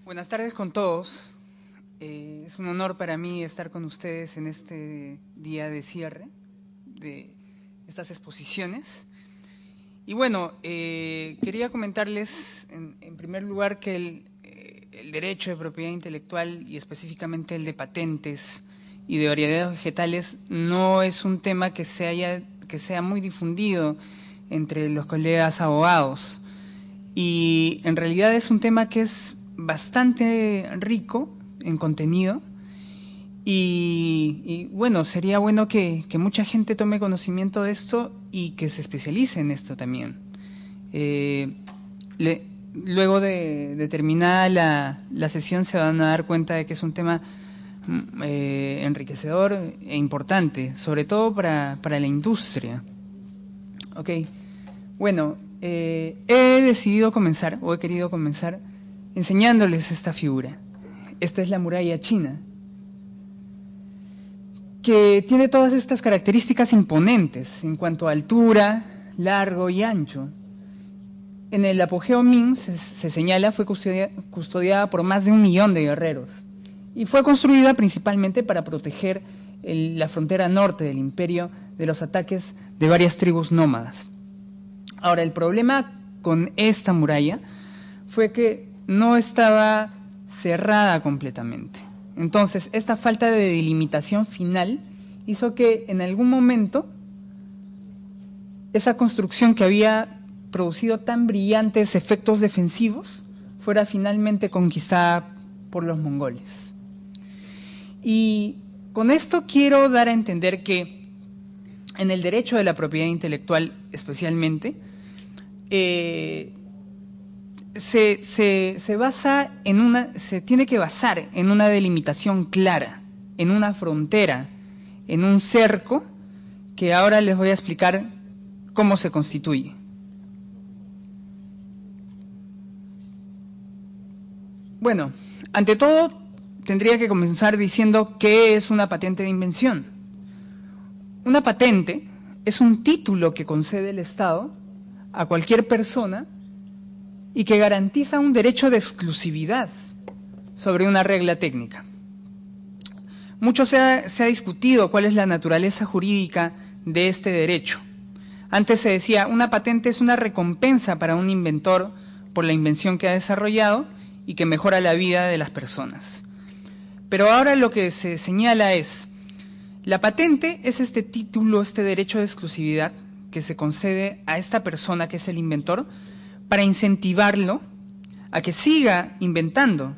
Buenas tardes con todos. Es un honor para mí estar con ustedes en este día de cierre de estas exposiciones. Y bueno, quería comentarles en primer lugar que el derecho de propiedad intelectual y específicamente el de patentes y de variedades vegetales no es un tema que sea muy difundido entre los colegas abogados. Y en realidad es un tema que es bastante rico en contenido y bueno, sería bueno que mucha gente tome conocimiento de esto y que se especialice en esto también. Luego de terminar la sesión se van a dar cuenta de que es un tema enriquecedor e importante, sobre todo para la industria. Ok, bueno, he decidido comenzar, o he querido comenzar, enseñándoles esta figura. Esta es la muralla china, que tiene todas estas características imponentes en cuanto a altura, largo y ancho. En el apogeo Ming, se señala, fue custodiada por más de 1 millón de guerreros y fue construida principalmente para proteger la frontera norte del imperio de los ataques de varias tribus nómadas. Ahora, el problema con esta muralla fue que no estaba cerrada completamente. Entonces, esta falta de delimitación final hizo que en algún momento esa construcción que había producido tan brillantes efectos defensivos fuera finalmente conquistada por los mongoles. Y con esto quiero dar a entender que en el derecho de la propiedad intelectual especialmente, se tiene que basar en una delimitación clara, en una frontera, en un cerco, que ahora les voy a explicar cómo se constituye. Bueno, ante todo, tendría que comenzar diciendo qué es una patente de invención. Una patente es un título que concede el Estado a cualquier persona y que garantiza un derecho de exclusividad sobre una regla técnica. Mucho se ha discutido cuál es la naturaleza jurídica de este derecho. Antes se decía, una patente es una recompensa para un inventor por la invención que ha desarrollado y que mejora la vida de las personas. Pero ahora lo que se señala es, la patente es este título, este derecho de exclusividad que se concede a esta persona que es el inventor para incentivarlo a que siga inventando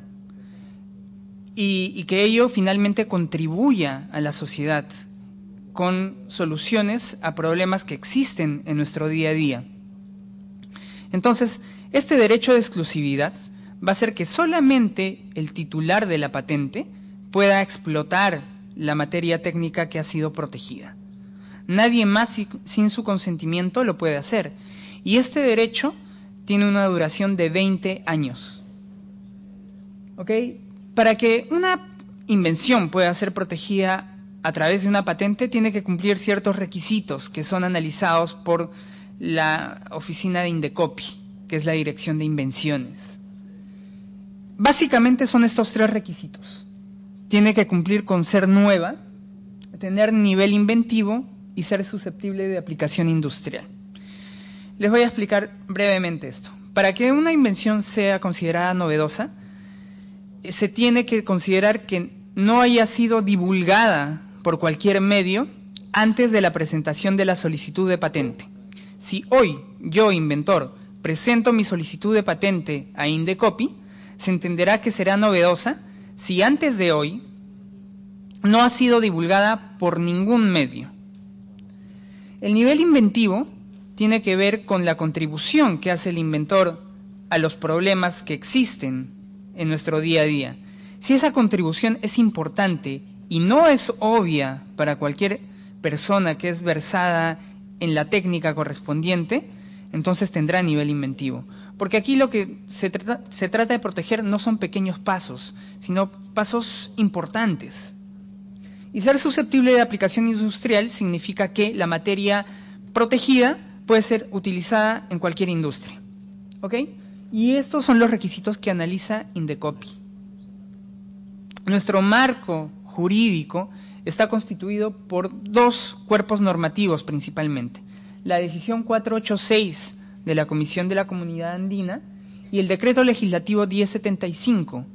y que ello finalmente contribuya a la sociedad con soluciones a problemas que existen en nuestro día a día. Entonces, este derecho de exclusividad va a hacer que solamente el titular de la patente pueda explotar la materia técnica que ha sido protegida. Nadie más sin su consentimiento lo puede hacer. Y este derecho tiene una duración de 20 años. ¿Ok? Para que una invención pueda ser protegida a través de una patente, tiene que cumplir ciertos requisitos que son analizados por la oficina de Indecopi, que es la Dirección de Invenciones. Básicamente son estos 3 requisitos. Tiene que cumplir con ser nueva, tener nivel inventivo y ser susceptible de aplicación industrial. Les voy a explicar brevemente esto. Para que una invención sea considerada novedosa, se tiene que considerar que no haya sido divulgada por cualquier medio antes de la presentación de la solicitud de patente. Si hoy yo, inventor, presento mi solicitud de patente a Indecopi, se entenderá que será novedosa si antes de hoy no ha sido divulgada por ningún medio. El nivel inventivo tiene que ver con la contribución que hace el inventor a los problemas que existen en nuestro día a día. Si esa contribución es importante y no es obvia para cualquier persona que es versada en la técnica correspondiente, entonces tendrá nivel inventivo. Porque aquí lo que se trata de proteger no son pequeños pasos, sino pasos importantes. Y ser susceptible de aplicación industrial significa que la materia protegida puede ser utilizada en cualquier industria. ¿Ok? Y estos son los requisitos que analiza Indecopi. nuestro marco jurídico está constituido por dos cuerpos normativos principalmente: la decisión 486 de la Comisión de la Comunidad Andina y el decreto legislativo 1075,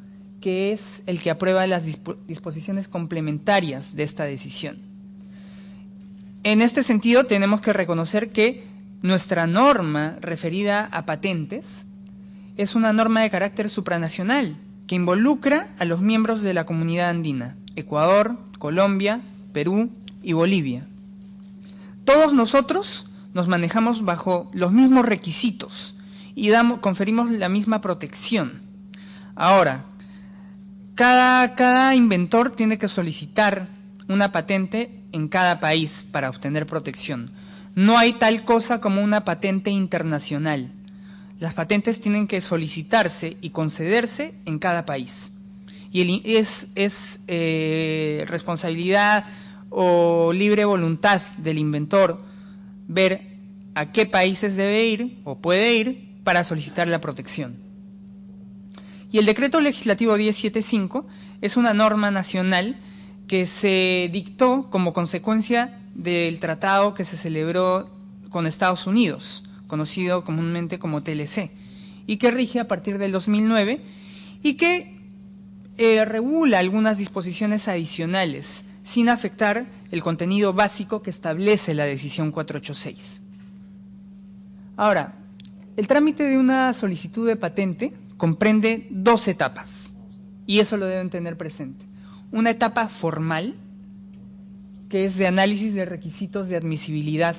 que es el que aprueba las disposiciones complementarias de esta decisión. En este sentido, tenemos que reconocer que nuestra norma referida a patentes es una norma de carácter supranacional que involucra a los miembros de la Comunidad Andina: Ecuador, Colombia, Perú y Bolivia. Todos nosotros nos manejamos bajo los mismos requisitos y conferimos la misma protección. Ahora, cada inventor tiene que solicitar una patente en cada país para obtener protección. No hay tal cosa como una patente internacional. Las patentes tienen que solicitarse y concederse en cada país. Y es responsabilidad o libre voluntad del inventor ver a qué países debe ir o puede ir para solicitar la protección. Y el decreto legislativo 1075 es una norma nacional que se dictó como consecuencia del tratado que se celebró con Estados Unidos, conocido comúnmente como TLC, y que rige a partir del 2009 y que regula algunas disposiciones adicionales sin afectar el contenido básico que establece la decisión 486. Ahora, el trámite de una solicitud de patente comprende dos etapas, y eso lo deben tener presente. Una etapa formal, que es de análisis de requisitos de admisibilidad.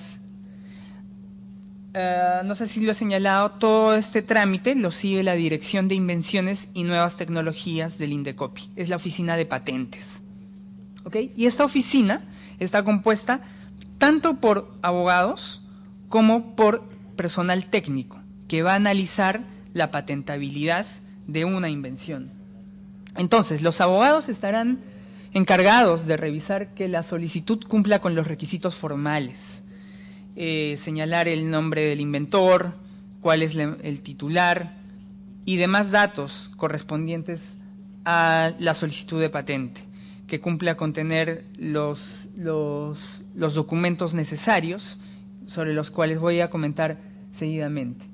No sé si lo he señalado, todo este trámite lo sigue la Dirección de Invenciones y Nuevas Tecnologías del INDECOPI, es la oficina de patentes. ¿Okay? Y esta oficina está compuesta tanto por abogados como por personal técnico, que va a analizar la patentabilidad de una invención. Entonces, los abogados estarán encargados de revisar que la solicitud cumpla con los requisitos formales, señalar el nombre del inventor, cuál es el titular y demás datos correspondientes a la solicitud de patente, que cumpla con tener los documentos necesarios, sobre los cuales voy a comentar seguidamente.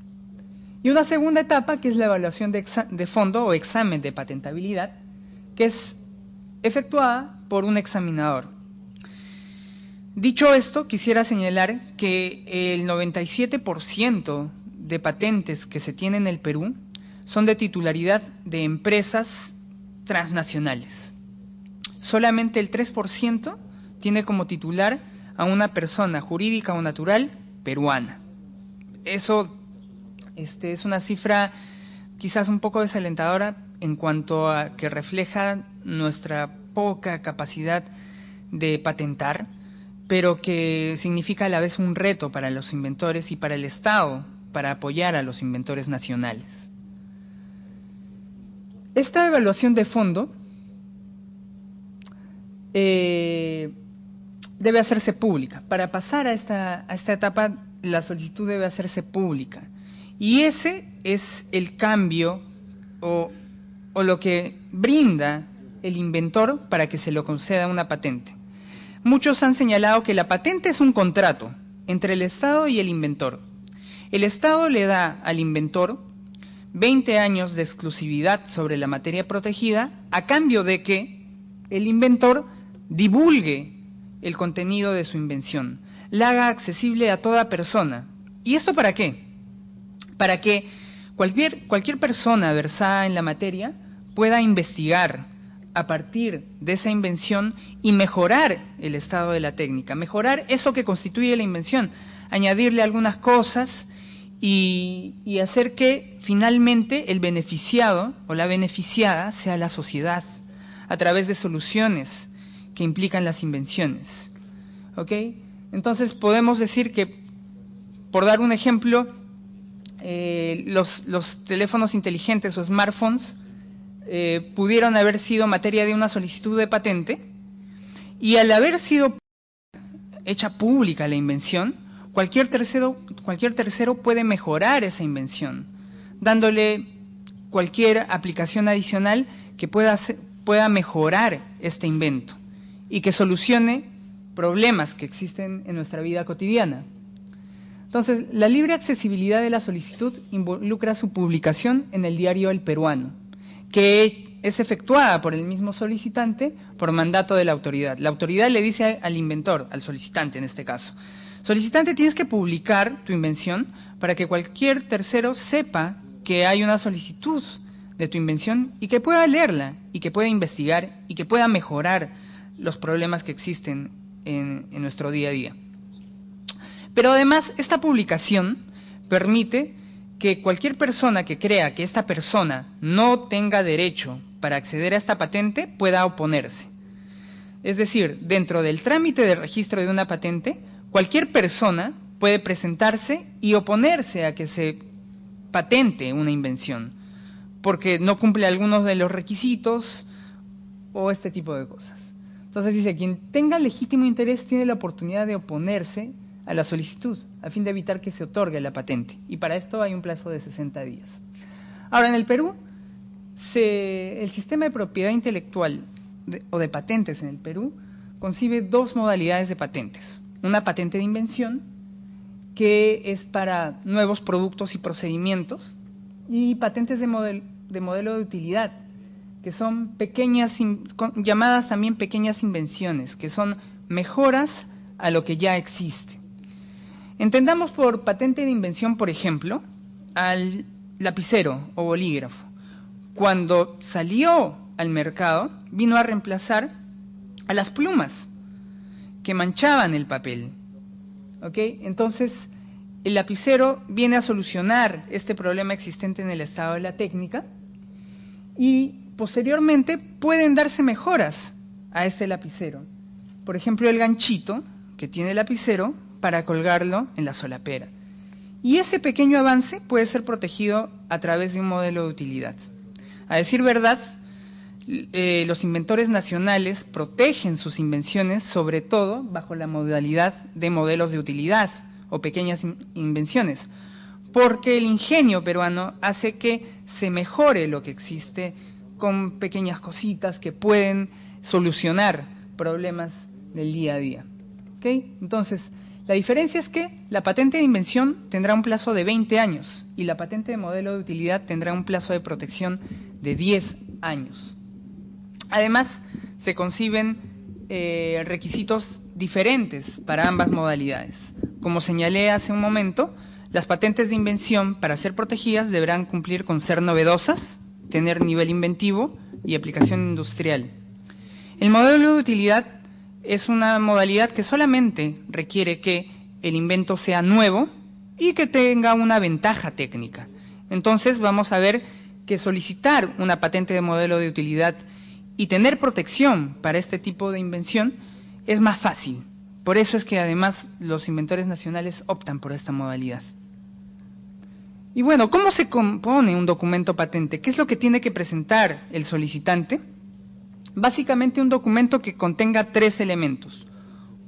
Y una segunda etapa, que es la evaluación de fondo o examen de patentabilidad, que es efectuada por un examinador. Dicho esto, quisiera señalar que el 97% de patentes que se tienen en el Perú son de titularidad de empresas transnacionales. Solamente el 3% tiene como titular a una persona jurídica o natural peruana. Eso es una cifra quizás un poco desalentadora en cuanto a que refleja nuestra poca capacidad de patentar, pero que significa a la vez un reto para los inventores y para el Estado, para apoyar a los inventores nacionales. Esta evaluación de fondo debe hacerse pública. Para pasar a esta etapa, la solicitud debe hacerse pública. Y ese es el cambio o lo que brinda el inventor para que se le conceda una patente. Muchos han señalado que la patente es un contrato entre el Estado y el inventor. El Estado le da al inventor 20 años de exclusividad sobre la materia protegida a cambio de que el inventor divulgue el contenido de su invención, la haga accesible a toda persona. ¿Y esto para qué? Para que cualquier persona versada en la materia pueda investigar a partir de esa invención y mejorar el estado de la técnica, mejorar eso que constituye la invención, añadirle algunas cosas y hacer que finalmente el beneficiado o la beneficiada sea la sociedad a través de soluciones que implican las invenciones. ¿Ok? Entonces podemos decir que, por dar un ejemplo, los teléfonos inteligentes o smartphones pudieron haber sido materia de una solicitud de patente, y al haber sido hecha pública la invención, cualquier tercero puede mejorar esa invención, dándole cualquier aplicación adicional que pueda pueda mejorar este invento y que solucione problemas que existen en nuestra vida cotidiana. Entonces, la libre accesibilidad de la solicitud involucra su publicación en el diario El Peruano, que es efectuada por el mismo solicitante por mandato de la autoridad. La autoridad le dice al inventor, al solicitante en este caso: solicitante, tienes que publicar tu invención para que cualquier tercero sepa que hay una solicitud de tu invención y que pueda leerla, y que pueda investigar, y que pueda mejorar los problemas que existen en nuestro día a día. Pero además, esta publicación permite que cualquier persona que crea que esta persona no tenga derecho para acceder a esta patente pueda oponerse. Es decir, dentro del trámite de registro de una patente, cualquier persona puede presentarse y oponerse a que se patente una invención, porque no cumple algunos de los requisitos o este tipo de cosas. Entonces dice, quien tenga legítimo interés tiene la oportunidad de oponerse a la solicitud, a fin de evitar que se otorgue la patente. Y para esto hay un plazo de 60 días. Ahora, en el Perú, el sistema de propiedad intelectual o de patentes en el Perú concibe dos modalidades de patentes. Una patente de invención, que es para nuevos productos y procedimientos, y patentes de modelo de utilidad, que son pequeñas, llamadas también pequeñas invenciones, que son mejoras a lo que ya existe. Entendamos por patente de invención, por ejemplo, al lapicero o bolígrafo. Cuando salió al mercado, vino a reemplazar a las plumas que manchaban el papel. ¿Ok? Entonces, el lapicero viene a solucionar este problema existente en el estado de la técnica y posteriormente pueden darse mejoras a este lapicero. Por ejemplo, el ganchito que tiene el lapicero para colgarlo en la solapera. Y ese pequeño avance puede ser protegido a través de un modelo de utilidad. A decir verdad, los inventores nacionales protegen sus invenciones, sobre todo bajo la modalidad de modelos de utilidad o pequeñas invenciones, porque el ingenio peruano hace que se mejore lo que existe con pequeñas cositas que pueden solucionar problemas del día a día. ¿Okay? Entonces, la diferencia es que la patente de invención tendrá un plazo de 20 años y la patente de modelo de utilidad tendrá un plazo de protección de 10 años. Además, se conciben requisitos diferentes para ambas modalidades. Como señalé hace un momento, las patentes de invención, para ser protegidas, deberán cumplir con ser novedosas, tener nivel inventivo y aplicación industrial. El modelo de utilidad es una modalidad que solamente requiere que el invento sea nuevo y que tenga una ventaja técnica. Entonces vamos a ver que solicitar una patente de modelo de utilidad y tener protección para este tipo de invención es más fácil. Por eso es que además los inventores nacionales optan por esta modalidad. Y bueno, ¿cómo se compone un documento patente? ¿Qué es lo que tiene que presentar el solicitante? Básicamente un documento que contenga 3 elementos.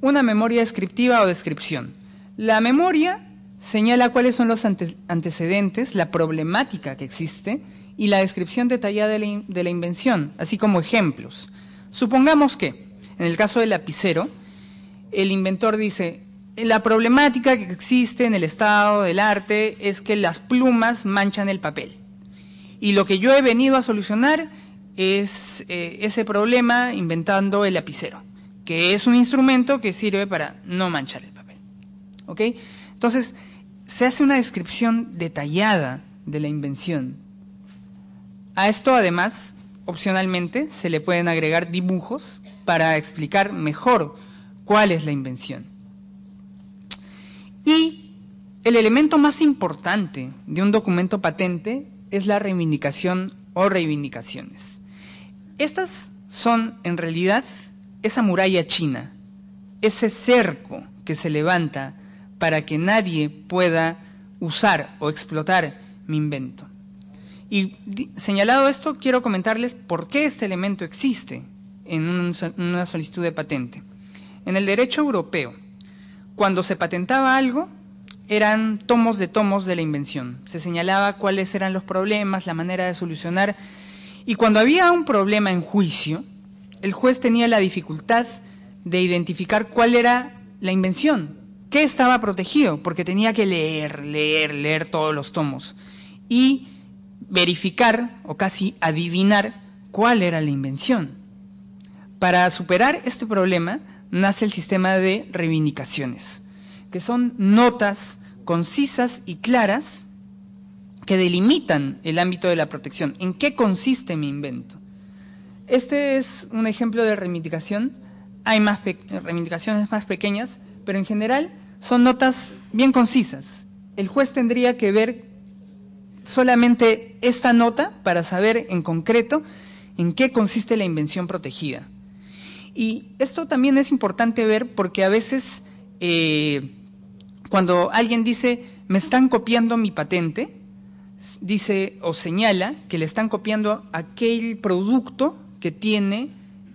Una memoria descriptiva o descripción. La memoria señala cuáles son los antecedentes, la problemática que existe y la descripción detallada de la invención, así como ejemplos. Supongamos que, en el caso del lapicero, el inventor dice: la problemática que existe en el estado del arte es que las plumas manchan el papel. Y lo que yo he venido a solucionar es ese problema inventando el lapicero, que es un instrumento que sirve para no manchar el papel. ¿Ok? Entonces, se hace una descripción detallada de la invención. A esto, además, opcionalmente, se le pueden agregar dibujos para explicar mejor cuál es la invención. Y el elemento más importante de un documento patente es la reivindicación o reivindicaciones. Estas son, en realidad, esa muralla china, ese cerco que se levanta para que nadie pueda usar o explotar mi invento. Y señalado esto, quiero comentarles por qué este elemento existe en una solicitud de patente. En el derecho europeo, cuando se patentaba algo, eran tomos de la invención. Se señalaba cuáles eran los problemas, la manera de solucionar, Y cuando había un problema en juicio, el juez tenía la dificultad de identificar cuál era la invención, qué estaba protegido, porque tenía que leer todos los tomos y verificar o casi adivinar cuál era la invención. Para superar este problema nace el sistema de reivindicaciones, que son notas concisas y claras que delimitan el ámbito de la protección. ¿En qué consiste mi invento? Este es un ejemplo de reivindicación. Hay reivindicaciones más pequeñas, pero en general son notas bien concisas. El juez tendría que ver solamente esta nota para saber en concreto en qué consiste la invención protegida. Y esto también es importante ver porque a veces cuando alguien dice me están copiando mi patente, dice o señala que le están copiando aquel producto que tiene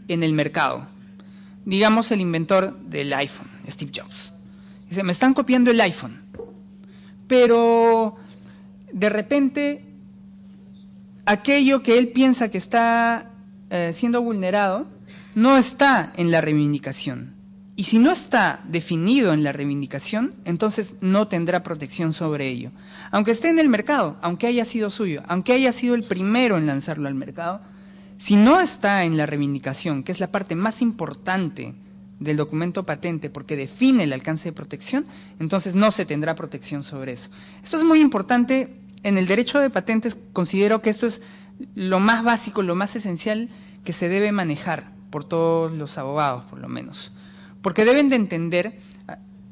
en el mercado. Digamos el inventor del iPhone, Steve Jobs. Dice, me están copiando el iPhone. Pero de repente aquello que él piensa que está siendo vulnerado no está en la reivindicación. Y si no está definido en la reivindicación, entonces no tendrá protección sobre ello. Aunque esté en el mercado, aunque haya sido suyo, aunque haya sido el primero en lanzarlo al mercado, si no está en la reivindicación, que es la parte más importante del documento patente porque define el alcance de protección, entonces no se tendrá protección sobre eso. Esto es muy importante. En el derecho de patentes considero que esto es lo más básico, lo más esencial que se debe manejar por todos los abogados, por lo menos. Porque deben de entender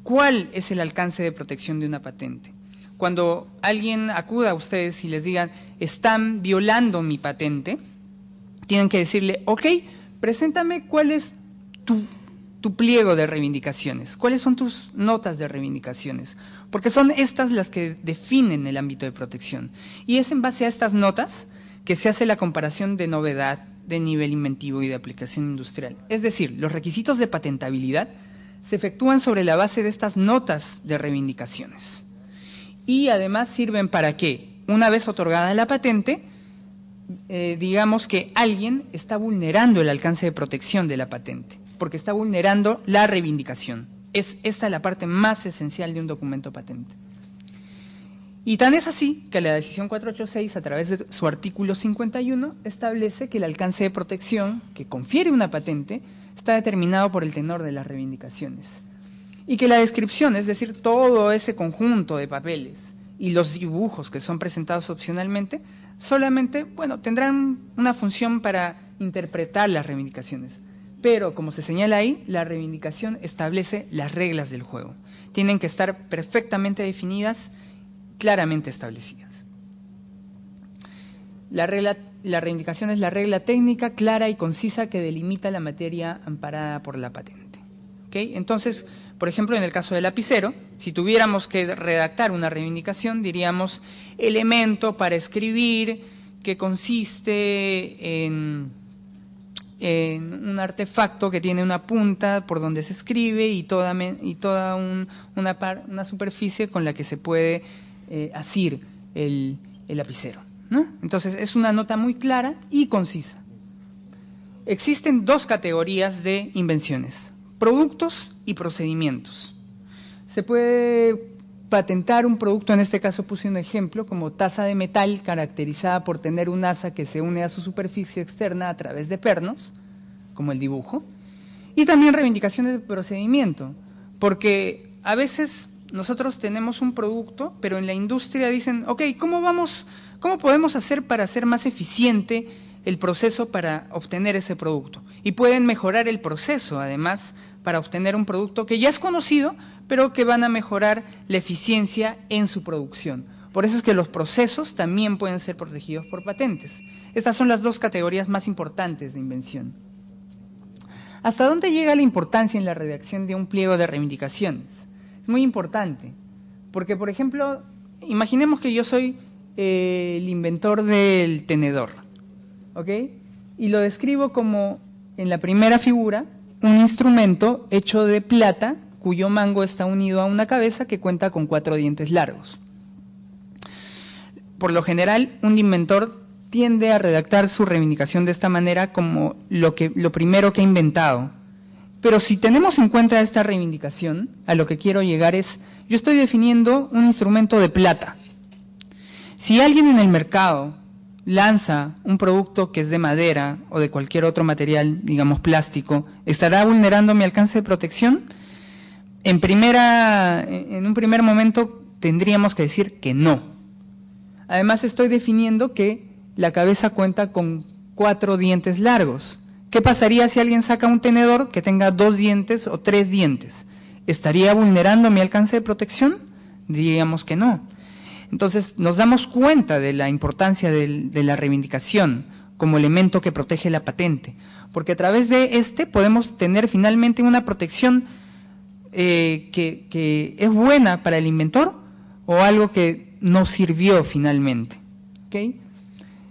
cuál es el alcance de protección de una patente. Cuando alguien acuda a ustedes y les digan, están violando mi patente, tienen que decirle, ok, preséntame cuál es tu pliego de reivindicaciones, cuáles son tus notas de reivindicaciones, porque son estas las que definen el ámbito de protección. Y es en base a estas notas que se hace la comparación de novedad, de nivel inventivo y de aplicación industrial. Es decir, los requisitos de patentabilidad se efectúan sobre la base de estas notas de reivindicaciones. Y además sirven para que, una vez otorgada la patente, digamos que alguien está vulnerando el alcance de protección de la patente, porque está vulnerando la reivindicación. Es esta la parte más esencial de un documento patente. Y tan es así que la decisión 486, a través de su artículo 51, establece que el alcance de protección que confiere una patente está determinado por el tenor de las reivindicaciones. Y que la descripción, es decir, todo ese conjunto de papeles y los dibujos que son presentados opcionalmente, solamente, bueno, tendrán una función para interpretar las reivindicaciones. Pero, como se señala ahí, la reivindicación establece las reglas del juego. Tienen que estar perfectamente definidas, claramente establecidas. La reivindicación es la regla técnica clara y concisa que delimita la materia amparada por la patente. ¿Okay? Entonces, por ejemplo, en el caso del lapicero, si tuviéramos que redactar una reivindicación, diríamos elemento para escribir que consiste en un artefacto que tiene una punta por donde se escribe y toda una superficie con la que se puede asir el lapicero, ¿no? Entonces es una nota muy clara y concisa. Existen dos categorías de invenciones: productos y procedimientos. Se puede patentar un producto, en este caso puse un ejemplo, como taza de metal caracterizada por tener un asa que se une a su superficie externa a través de pernos, como el dibujo, y también reivindicaciones de procedimiento, porque a veces nosotros tenemos un producto, pero en la industria dicen, ok, ¿cómo podemos hacer para hacer más eficiente el proceso para obtener ese producto? Y pueden mejorar el proceso, además, para obtener un producto que ya es conocido, pero que van a mejorar la eficiencia en su producción. Por eso es que los procesos también pueden ser protegidos por patentes. Estas son las dos categorías más importantes de invención. ¿Hasta dónde llega la importancia en la redacción de un pliego de reivindicaciones? Es muy importante, porque, por ejemplo, imaginemos que yo soy el inventor del tenedor, ¿ok? Y lo describo como, en la primera figura, un instrumento hecho de plata cuyo mango está unido a una cabeza que cuenta con 4 dientes largos. Por lo general, un inventor tiende a redactar su reivindicación de esta manera como lo primero que ha inventado. Pero si tenemos en cuenta esta reivindicación, a lo que quiero llegar es, yo estoy definiendo un instrumento de plata. Si alguien en el mercado lanza un producto que es de madera o de cualquier otro material, digamos plástico, ¿estará vulnerando mi alcance de protección? En un primer momento tendríamos que decir que no. Además estoy definiendo que la cabeza cuenta con 4 dientes largos. ¿Qué pasaría si alguien saca un tenedor que tenga 2 dientes o 3 dientes? ¿Estaría vulnerando mi alcance de protección? Diríamos que no. Entonces nos damos cuenta de la importancia de la reivindicación como elemento que protege la patente, porque a través de podemos tener finalmente una protección que es buena para el inventor o algo que no sirvió finalmente. ¿Okay?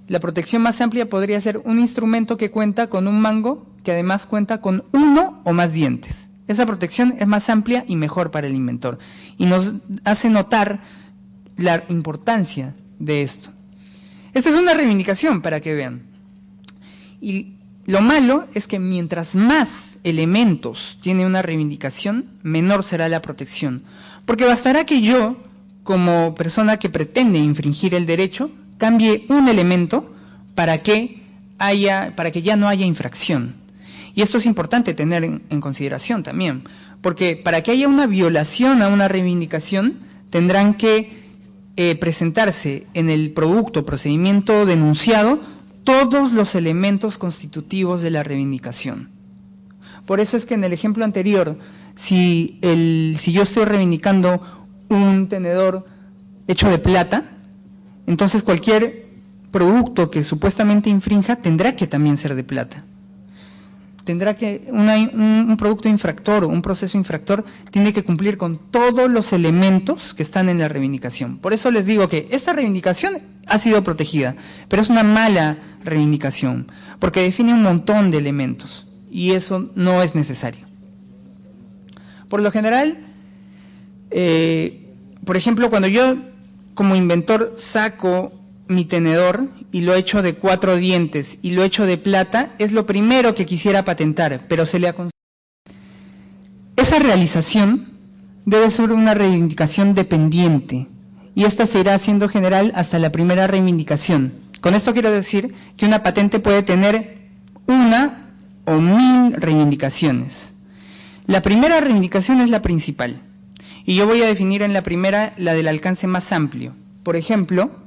La protección más amplia podría ser un instrumento que cuenta con un mango que además cuenta con 1 o más dientes. Esa protección es más amplia y mejor para el inventor y nos hace notar la importancia de esto. Esta es una reivindicación para que vean. Y lo malo es que mientras más elementos tiene una reivindicación, menor será la protección. Porque bastará que yo, como persona que pretende infringir el derecho, cambie un elemento para que ya no haya infracción. Y esto es importante tener en consideración también, porque para que haya una violación a una reivindicación, tendrán que presentarse en el procedimiento denunciado, todos los elementos constitutivos de la reivindicación. Por eso es que en el ejemplo anterior, si yo estoy reivindicando un tenedor hecho de plata, entonces cualquier producto que supuestamente infrinja tendrá que también ser de plata. Tendrá que, un producto infractor o un proceso infractor tiene que cumplir con todos los elementos que están en la reivindicación. Por eso les digo que esta reivindicación ha sido protegida, pero es una mala reivindicación, porque define un montón de elementos y eso no es necesario. Por lo general, por ejemplo, cuando yo como inventor saco mi tenedor y lo echo de 4 dientes y lo echo de plata, es lo primero que quisiera patentar, pero se le aconseja. Esa realización debe ser una reivindicación dependiente y esta se irá haciendo general hasta la primera reivindicación. Con esto quiero decir que una patente puede tener 1 o 1000 reivindicaciones. La primera reivindicación es la principal y yo voy a definir en la primera la del alcance más amplio. Por ejemplo,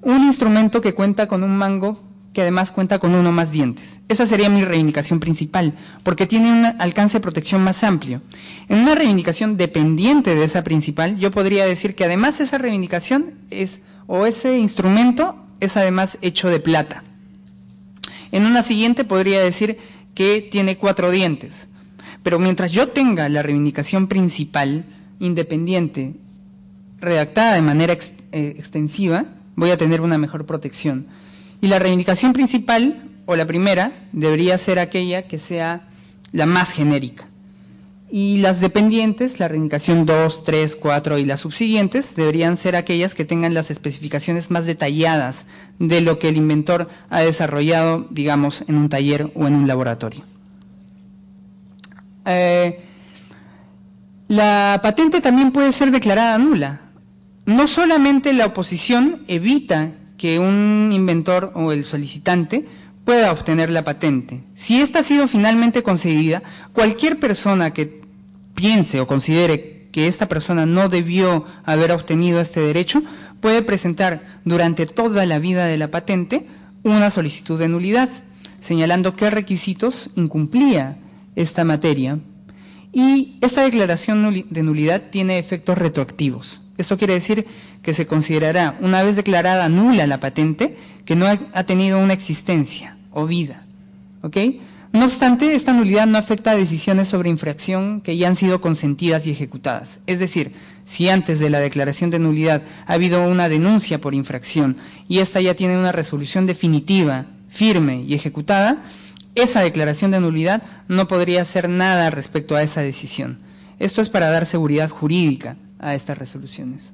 un instrumento que cuenta con un mango que además cuenta con 1 o más dientes. Esa sería mi reivindicación principal, porque tiene un alcance de protección más amplio. En una reivindicación dependiente de esa principal, yo podría decir que además esa reivindicación ese instrumento es además hecho de plata. En una siguiente podría decir que tiene 4 dientes. Pero mientras yo tenga la reivindicación principal, independiente, redactada de manera extensiva, voy a tener una mejor protección. Y la reivindicación principal, o la primera, debería ser aquella que sea la más genérica. Y las dependientes, la reivindicación 2, 3, 4 y las subsiguientes, deberían ser aquellas que tengan las especificaciones más detalladas de lo que el inventor ha desarrollado, digamos, en un taller o en un laboratorio. La patente también puede ser declarada nula. No solamente la oposición evita que un inventor o el solicitante pueda obtener la patente. Si ésta ha sido finalmente concedida, cualquier persona que piense o considere que esta persona no debió haber obtenido este derecho, puede presentar durante toda la vida de la patente una solicitud de nulidad, señalando qué requisitos incumplía esta materia. Y esta declaración de nulidad tiene efectos retroactivos. Esto quiere decir que se considerará, una vez declarada nula la patente, que no ha tenido una existencia o vida. ¿Ok? No obstante, esta nulidad no afecta a decisiones sobre infracción que ya han sido consentidas y ejecutadas. Es decir, si antes de la declaración de nulidad ha habido una denuncia por infracción y esta ya tiene una resolución definitiva, firme y ejecutada, esa declaración de nulidad no podría hacer nada respecto a esa decisión. Esto es para dar seguridad jurídica a estas resoluciones.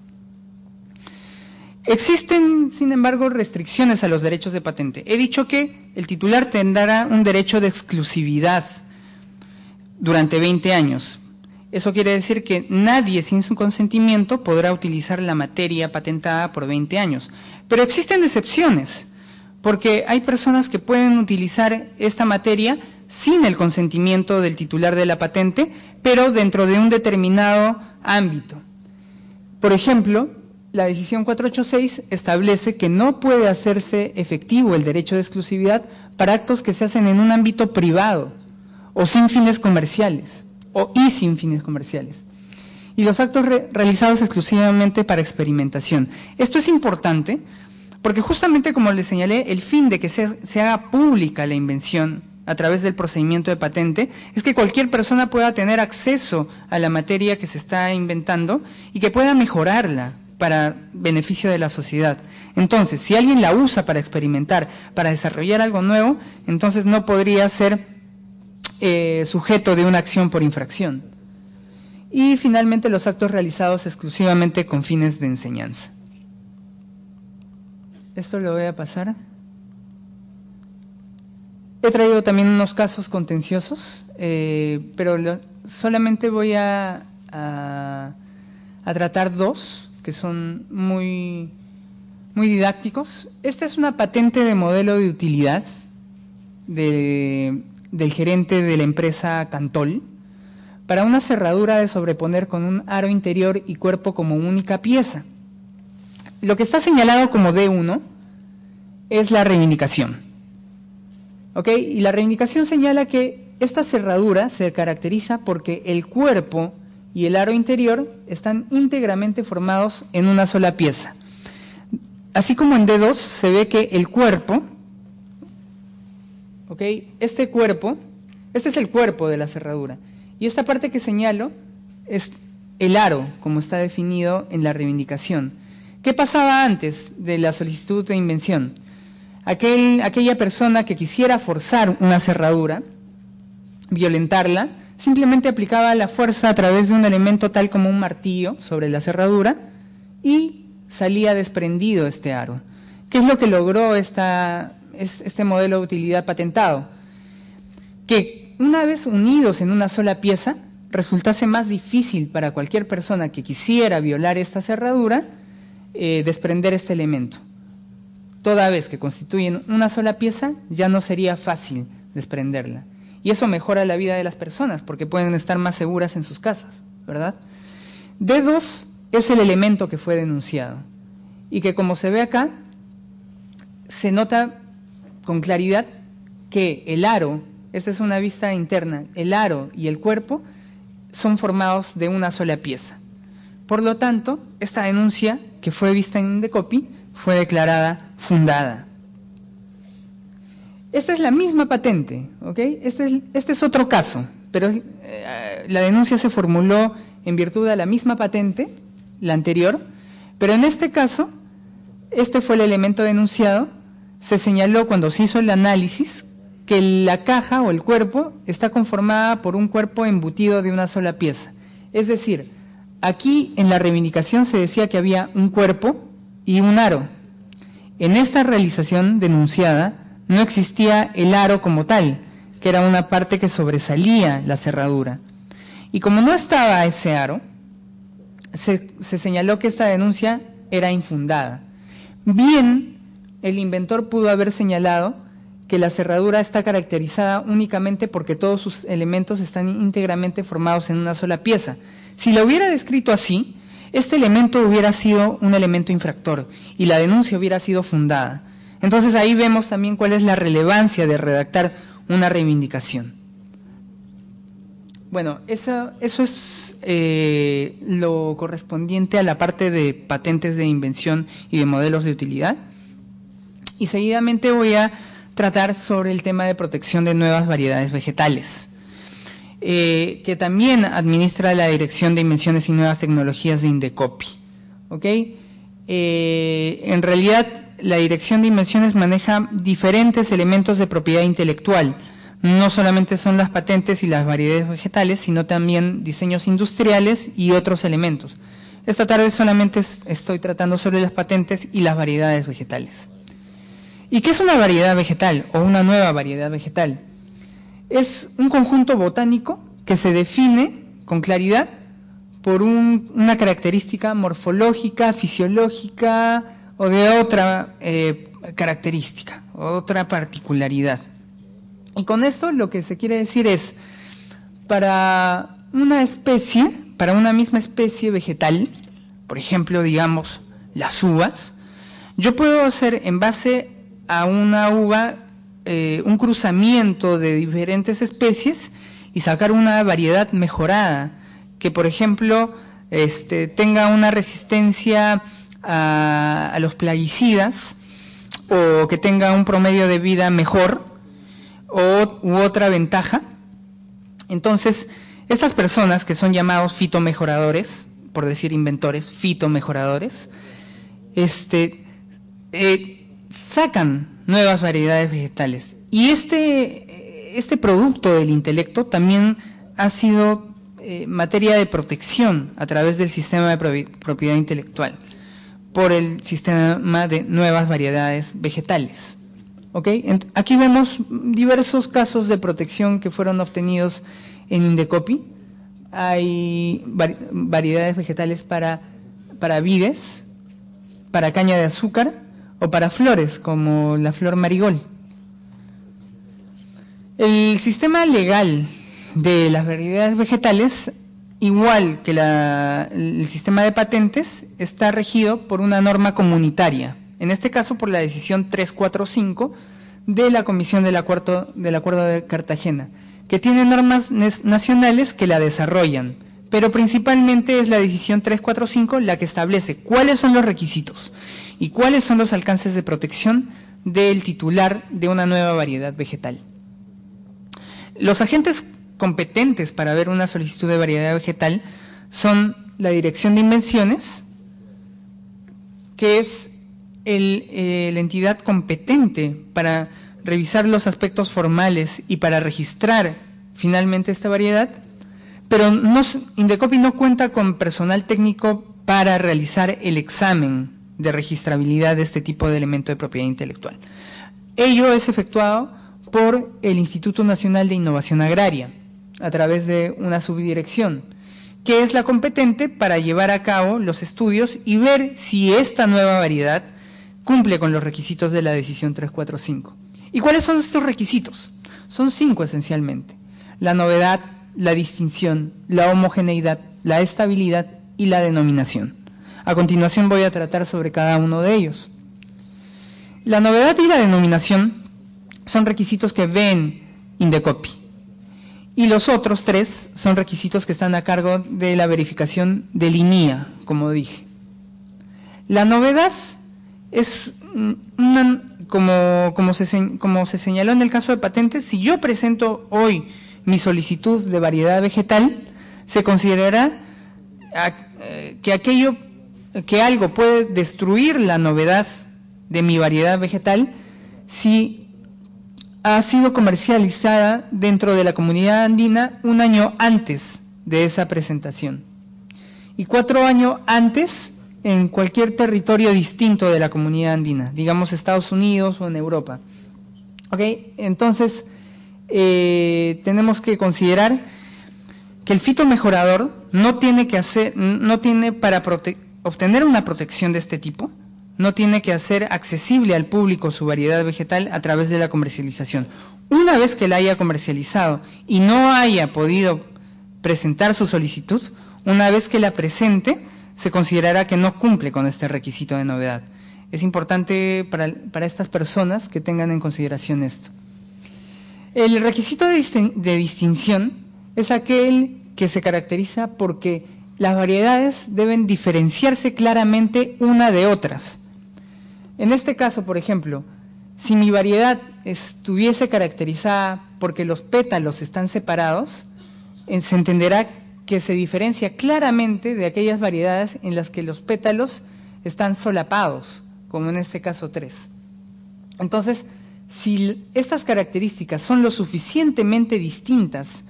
Existen, sin embargo, restricciones a los derechos de patente. He dicho que el titular tendrá un derecho de exclusividad durante 20 años. Eso quiere decir que nadie sin su consentimiento podrá utilizar la materia patentada por 20 años. Pero existen excepciones, porque hay personas que pueden utilizar esta materia sin el consentimiento del titular de la patente, pero dentro de un determinado ámbito. Por ejemplo, la decisión 486 establece que no puede hacerse efectivo el derecho de exclusividad para actos que se hacen en un ámbito privado o sin fines comerciales, y sin fines comerciales. Y los actos realizados exclusivamente para experimentación. Esto es importante porque justamente como les señalé, el fin de que se haga pública la invención a través del procedimiento de patente es que cualquier persona pueda tener acceso a la materia que se está inventando y que pueda mejorarla para beneficio de la sociedad. Entonces, si alguien la usa para experimentar, para desarrollar algo nuevo, entonces no podría ser sujeto de una acción por infracción. Y finalmente los actos realizados exclusivamente con fines de enseñanza. Esto lo voy a pasar. He traído también unos casos contenciosos, pero solamente voy a tratar dos que son muy didácticos. Esta es una patente de modelo de utilidad del gerente de la empresa Cantol para una cerradura de sobreponer con un aro interior y cuerpo como única pieza. Lo que está señalado como D1 es la reivindicación. ¿Ok? Y la reivindicación señala que esta cerradura se caracteriza porque el cuerpo y el aro interior están íntegramente formados en una sola pieza. Así como en D2 se ve que el cuerpo, ¿ok? Este es el cuerpo de la cerradura. Y esta parte que señalo es el aro, como está definido en la reivindicación. ¿Qué pasaba antes de la solicitud de invención? Aquella persona que quisiera forzar una cerradura, violentarla, simplemente aplicaba la fuerza a través de un elemento tal como un martillo sobre la cerradura y salía desprendido este aro. ¿Qué es lo que logró este modelo de utilidad patentado? Que una vez unidos en una sola pieza, resultase más difícil para cualquier persona que quisiera violar esta cerradura, desprender este elemento. Toda vez que constituyen una sola pieza, ya no sería fácil desprenderla. Y eso mejora la vida de las personas, porque pueden estar más seguras en sus casas, ¿verdad? D2 es el elemento que fue denunciado, y que como se ve acá, se nota con claridad que el aro, esta es una vista interna, el aro y el cuerpo son formados de una sola pieza. Por lo tanto, esta denuncia que fue vista en Indecopi fue declarada fundada. Esta es la misma patente, ¿ok? Este es otro caso, pero la denuncia se formuló en virtud de la misma patente, la anterior, pero en este caso, este fue el elemento denunciado. Se señaló cuando se hizo el análisis que la caja o el cuerpo está conformada por un cuerpo embutido de una sola pieza. Es decir, aquí en la reivindicación se decía que había un cuerpo y un aro. En esta realización denunciada no existía el aro como tal, que era una parte que sobresalía la cerradura. Y como no estaba ese aro, se señaló que esta denuncia era infundada. Bien, el inventor pudo haber señalado que la cerradura está caracterizada únicamente porque todos sus elementos están íntegramente formados en una sola pieza. Si lo hubiera descrito así, este elemento hubiera sido un elemento infractor y la denuncia hubiera sido fundada. Entonces ahí vemos también cuál es la relevancia de redactar una reivindicación. Bueno, eso es lo correspondiente a la parte de patentes de invención y de modelos de utilidad. Y seguidamente voy a tratar sobre el tema de protección de nuevas variedades vegetales, que también administra la Dirección de Invenciones y Nuevas Tecnologías de Indecopi. ¿Ok? En realidad, la Dirección de Invenciones maneja diferentes elementos de propiedad intelectual. No solamente son las patentes y las variedades vegetales, sino también diseños industriales y otros elementos. Esta tarde solamente estoy tratando sobre las patentes y las variedades vegetales. ¿Y qué es una variedad vegetal o una nueva variedad vegetal? Es un conjunto botánico que se define con claridad por una característica morfológica, fisiológica o de otra característica, otra particularidad. Y con esto lo que se quiere decir es, para una especie, para una misma especie vegetal, por ejemplo, digamos, las uvas, yo puedo hacer en base a una uva un cruzamiento de diferentes especies y sacar una variedad mejorada, que por ejemplo tenga una resistencia a los plaguicidas o que tenga un promedio de vida mejor u otra ventaja. Entonces, estas personas que son llamados fitomejoradores, por decir inventores, fitomejoradores, sacan nuevas variedades vegetales. Y este producto del intelecto también ha sido materia de protección a través del sistema de propiedad intelectual, por el sistema de nuevas variedades vegetales. ¿Okay? Aquí vemos diversos casos de protección que fueron obtenidos en Indecopi. Hay variedades vegetales para vides, para caña de azúcar o para flores, como la flor marigol. El sistema legal de las variedades vegetales, igual que el sistema de patentes, está regido por una norma comunitaria, en este caso por la decisión 345 de la Comisión del Acuerdo de Cartagena, que tiene normas nacionales que la desarrollan, pero principalmente es la decisión 345 la que establece cuáles son los requisitos y cuáles son los alcances de protección del titular de una nueva variedad vegetal. Los agentes competentes para ver una solicitud de variedad vegetal son la Dirección de Invenciones, que es la entidad competente para revisar los aspectos formales y para registrar finalmente esta variedad, pero Indecopi no cuenta con personal técnico para realizar el examen de registrabilidad de este tipo de elemento de propiedad intelectual. Ello es efectuado por el Instituto Nacional de Innovación Agraria, a través de una subdirección, que es la competente para llevar a cabo los estudios y ver si esta nueva variedad cumple con los requisitos de la decisión 345. ¿Y cuáles son estos requisitos? Son 5 esencialmente: la novedad, la distinción, la homogeneidad, la estabilidad y la denominación. A continuación voy a tratar sobre cada uno de ellos. La novedad y la denominación son requisitos que ven Indecopi, y los otros 3 son requisitos que están a cargo de la verificación del INIA, como dije. La novedad es como se señaló en el caso de patentes. Si yo presento hoy mi solicitud de variedad vegetal, se considerará que algo puede destruir la novedad de mi variedad vegetal si ha sido comercializada dentro de la comunidad andina un año antes de esa presentación y 4 años antes en cualquier territorio distinto de la comunidad andina, digamos Estados Unidos o en Europa. ¿Okay? Entonces, tenemos que considerar que el fitomejorador no tiene para obtener una protección de este tipo, no tiene que hacer accesible al público su variedad vegetal a través de la comercialización. Una vez que la haya comercializado y no haya podido presentar su solicitud, una vez que la presente, se considerará que no cumple con este requisito de novedad. Es importante para estas personas que tengan en consideración esto. El requisito de distinción es aquel que se caracteriza porque las variedades deben diferenciarse claramente una de otras. En este caso, por ejemplo, si mi variedad estuviese caracterizada porque los pétalos están separados, se entenderá que se diferencia claramente de aquellas variedades en las que los pétalos están solapados, como en este caso 3. Entonces, si estas características son lo suficientemente distintas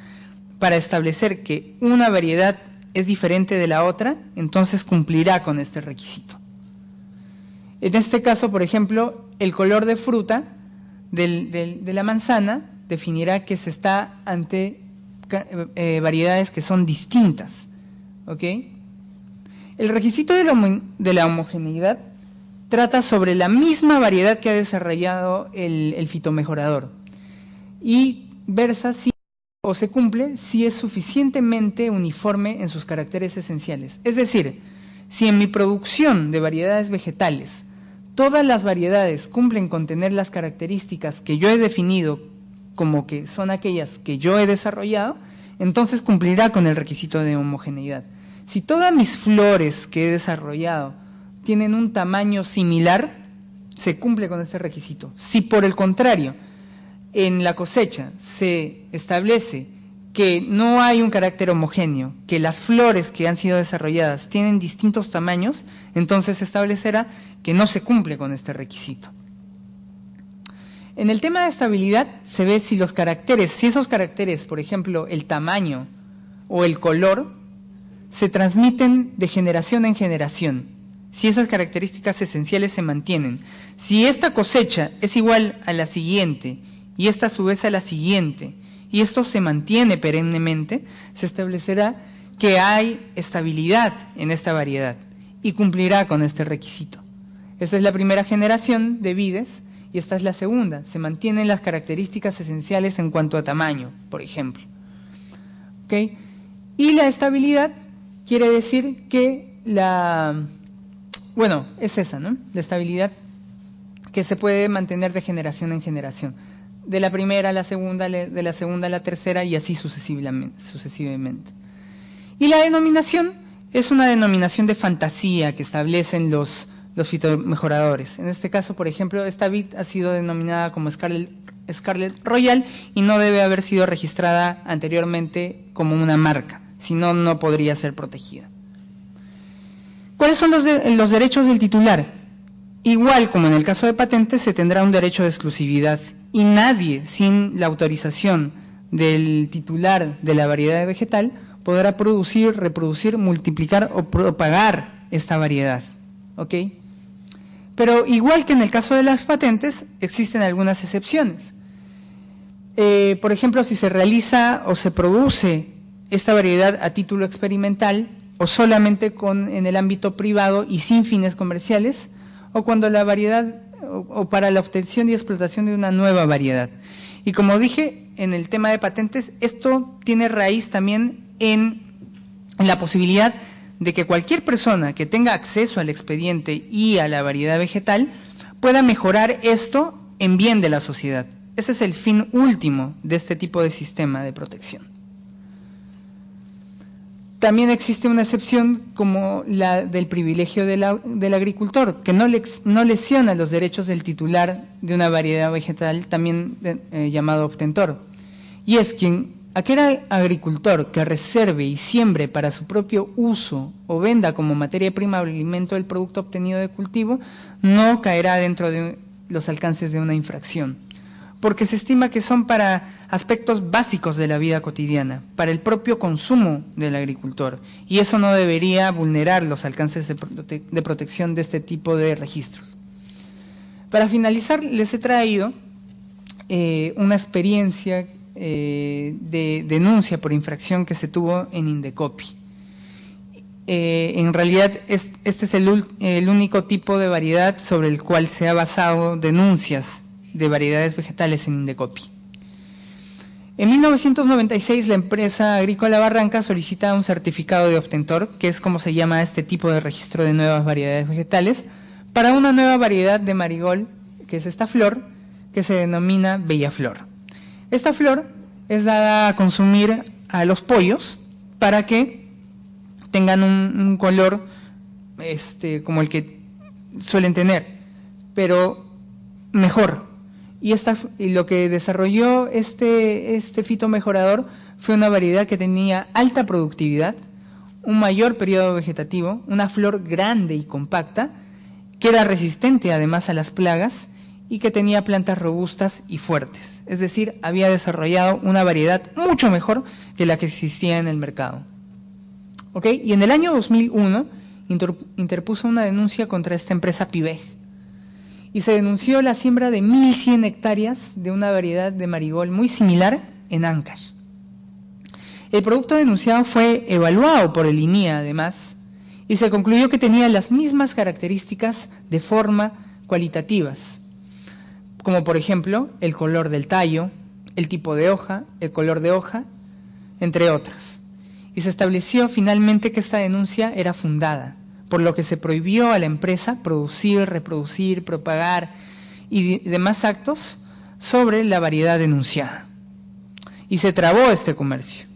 para establecer que una variedad es diferente de la otra, entonces cumplirá con este requisito. En este caso, por ejemplo, el color de fruta de la manzana definirá que se está ante variedades que son distintas. ¿Ok? El requisito de la homogeneidad trata sobre la misma variedad que ha desarrollado el fitomejorador y versa si o se cumple si es suficientemente uniforme en sus caracteres esenciales. Es decir, si en mi producción de variedades vegetales todas las variedades cumplen con tener las características que yo he definido como que son aquellas que yo he desarrollado, entonces cumplirá con el requisito de homogeneidad. Si todas mis flores que he desarrollado tienen un tamaño similar, se cumple con este requisito. Si por el contrario, en la cosecha se establece que no hay un carácter homogéneo, que las flores que han sido desarrolladas tienen distintos tamaños, entonces se establecerá que no se cumple con este requisito. En el tema de estabilidad se ve si los caracteres, si esos caracteres, por ejemplo, el tamaño o el color, se transmiten de generación en generación, si esas características esenciales se mantienen. Si esta cosecha es igual a la siguiente y esta a su vez a la siguiente, y esto se mantiene perennemente, se establecerá que hay estabilidad en esta variedad y cumplirá con este requisito. Esta es la primera generación de vides y esta es la segunda. Se mantienen las características esenciales en cuanto a tamaño, por ejemplo. ¿Okay? Y la estabilidad quiere decir que es esa, ¿no? La estabilidad que se puede mantener de generación en generación. De la primera a la segunda, de la segunda a la tercera y así sucesivamente. Y la denominación es una denominación de fantasía que establecen los fitomejoradores. En este caso, por ejemplo, esta vid ha sido denominada como Scarlet Royal y no debe haber sido registrada anteriormente como una marca, si no, no podría ser protegida. ¿Cuáles son los derechos del titular? Igual como en el caso de patentes, se tendrá un derecho de exclusividad y nadie sin la autorización del titular de la variedad vegetal podrá producir, reproducir, multiplicar o propagar esta variedad. ¿Ok? Pero igual que en el caso de las patentes, existen algunas excepciones. Por ejemplo, si se realiza o se produce esta variedad a título experimental o solamente en el ámbito privado y sin fines comerciales, o cuando la variedad o para la obtención y explotación de una nueva variedad. Y como dije en el tema de patentes, esto tiene raíz también en la posibilidad de que cualquier persona que tenga acceso al expediente y a la variedad vegetal pueda mejorar esto en bien de la sociedad. Ese es el fin último de este tipo de sistema de protección. También existe una excepción como la del privilegio del agricultor, que no lesiona los derechos del titular de una variedad vegetal, también llamado obtentor. Y es aquel agricultor que reserve y siembre para su propio uso o venda como materia prima o alimento el producto obtenido de cultivo, no caerá dentro de los alcances de una infracción, porque se estima que son para aspectos básicos de la vida cotidiana, para el propio consumo del agricultor, y eso no debería vulnerar los alcances de protección de este tipo de registros. Para finalizar, les he traído una experiencia de denuncia por infracción que se tuvo en Indecopi. En realidad, este es el único tipo de variedad sobre el cual se ha basado denuncias de variedades vegetales en Indecopi. En 1996, la empresa agrícola Barranca solicita un certificado de obtentor, que es como se llama este tipo de registro de nuevas variedades vegetales, para una nueva variedad de marigold, que es esta flor, que se denomina bellaflor. Esta flor es dada a consumir a los pollos para que tengan un color como el que suelen tener, pero mejor. Y lo que desarrolló este fitomejorador fue una variedad que tenía alta productividad, un mayor periodo vegetativo, una flor grande y compacta, que era resistente además a las plagas y que tenía plantas robustas y fuertes. Es decir, había desarrollado una variedad mucho mejor que la que existía en el mercado. ¿ok? Y en el año 2001 interpuso una denuncia contra esta empresa Pibej. Y se denunció la siembra de 1.100 hectáreas de una variedad de marigol muy similar en Ancash. El producto denunciado fue evaluado por el INIA, además, y se concluyó que tenía las mismas características de forma cualitativas, como por ejemplo el color del tallo, el tipo de hoja, el color de hoja, entre otras. Y se estableció finalmente que esta denuncia era fundada, por lo que se prohibió a la empresa producir, reproducir, propagar y demás actos sobre la variedad denunciada. Y se trabó este comercio.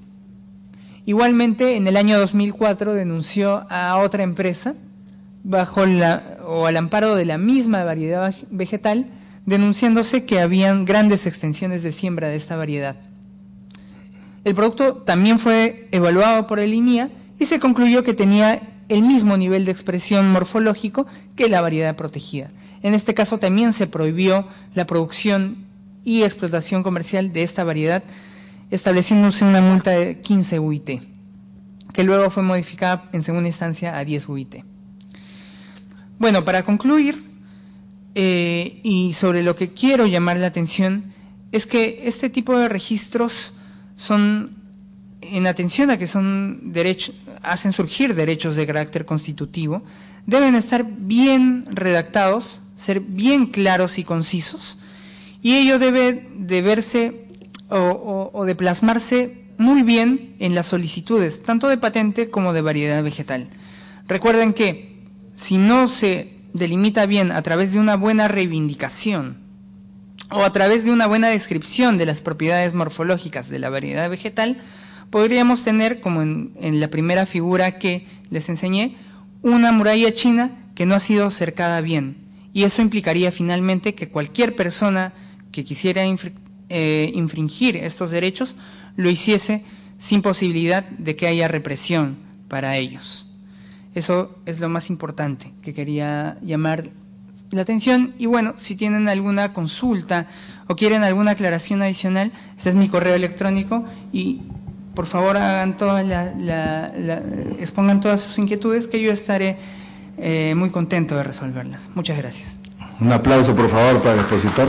Igualmente, en el año 2004 denunció a otra empresa, al amparo de la misma variedad vegetal, denunciándose que habían grandes extensiones de siembra de esta variedad. El producto también fue evaluado por el INIA y se concluyó que tenía el mismo nivel de expresión morfológico que la variedad protegida. En este caso también se prohibió la producción y explotación comercial de esta variedad, estableciéndose una multa de 15 UIT, que luego fue modificada en segunda instancia a 10 UIT. Bueno, para concluir, y sobre lo que quiero llamar la atención, es que este tipo de registros son, en atención a que son derechos, hacen surgir derechos de carácter constitutivo, deben estar bien redactados, ser bien claros y concisos, y ello debe de verse o de plasmarse muy bien en las solicitudes, tanto de patente como de variedad vegetal. Recuerden que si no se delimita bien a través de una buena reivindicación o a través de una buena descripción de las propiedades morfológicas de la variedad vegetal, podríamos tener, como en la primera figura que les enseñé, una muralla china que no ha sido cercada bien. Y eso implicaría finalmente que cualquier persona que quisiera infringir estos derechos lo hiciese sin posibilidad de que haya represión para ellos. Eso es lo más importante que quería llamar la atención. Y bueno, si tienen alguna consulta o quieren alguna aclaración adicional, ese es mi correo electrónico y por favor hagan expongan todas sus inquietudes, que yo estaré muy contento de resolverlas. Muchas gracias. Un aplauso, por favor, para el expositor.